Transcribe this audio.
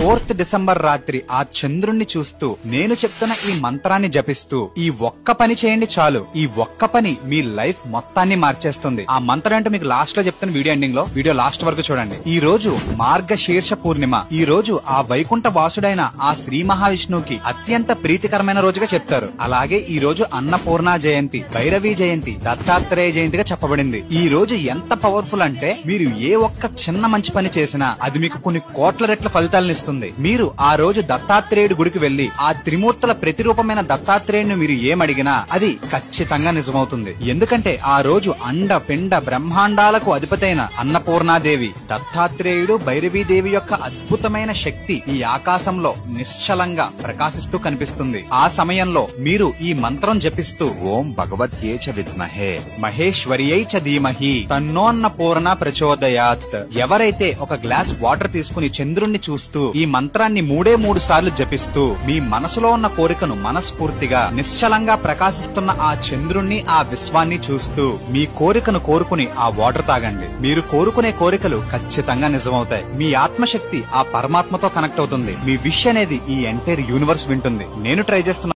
4th December రాత్రి ఆ చంద్రుణ్ణి చూస్తూ నేను చెప్తున్న ఈ మంత్రాన్ని జపిస్తూ ఈ ఒక్క పని చేయండి చాలు. ఈ ఒక్క పని మీ లైఫ్ మొత్తాన్ని మార్చేస్తుంది. ఆ మంత్రం అంటే మీకు లాస్ట్ లో చెప్తాను వీడియో ఎండింగ్ లో. వీడియో లాస్ట్ వరకు చూడండి. ఈ రోజు మార్గశీర్ష పూర్ణిమ. ఈ రోజు ఆ వైకుంఠ వాసుడైన ఆ శ్రీ మహావిష్ణువుకి అత్యంత ప్రీతికరమైన రోజుగా చెప్తారు. అలాగే ఈ రోజు అన్నపూర్ణ జయంతి, భైరవి జయంతి, దత్తాత్రేయ జయంతిగా చెప్పబడింది. ఈ రోజు ఎంత పవర్ఫుల్ అంటే మీరు ఏ ఒక్క చిన్న మంచి పని చేసినా అది మీకు కొన్ని కోట్ల రెట్ల ఫలితాలను ఇస్తుంది. మీరు ఆ రోజు దత్తాత్రేయుడి గుడికి వెళ్లి ఆ త్రిమూర్తుల ప్రతిరూపమైన దత్తాత్రేయుడిని మీరు ఏమడిగినా అది ఖచ్చితంగా నిజమవుతుంది. ఎందుకంటే ఆ రోజు అండ పిండ బ్రహ్మాండాలకు అధిపతైన అన్నపూర్ణాదేవి, దత్తాత్రేయుడు, భైరవీదేవి యొక్క అద్భుతమైన శక్తి ఈ ఆకాశంలో నిశ్చలంగా ప్రకాశిస్తూ కనిపిస్తుంది. ఆ సమయంలో మీరు ఈ మంత్రం జపిస్తూ ఓం భగవత్యే చ విద్మహే మహేశ్వర్యై చ ధీమహి తన్నోన్నపూర్ణ ప్రచోదయాత్. ఎవరైతే ఒక గ్లాస్ వాటర్ తీసుకుని చంద్రుణ్ణి చూస్తూ ఈ మంత్రాన్ని 3 సార్లు జపిస్తూ మీ మనసులో ఉన్న కోరికను మనస్ఫూర్తిగా నిశ్చలంగా ప్రకాశిస్తున్న ఆ చంద్రుణ్ణి, ఆ విశ్వాన్ని చూస్తూ మీ కోరికను కోరుకుని ఆ వాటర్ తాగండి. మీరు కోరుకునే కోరికలు ఖచ్చితంగా నిజమవుతాయి. మీ ఆత్మశక్తి ఆ పరమాత్మతో కనెక్ట్ అవుతుంది. మీ విష్ అనేది ఈ ఎంటైర్ యూనివర్స్ వింటుంది. నేను ట్రై చేస్తున్నా.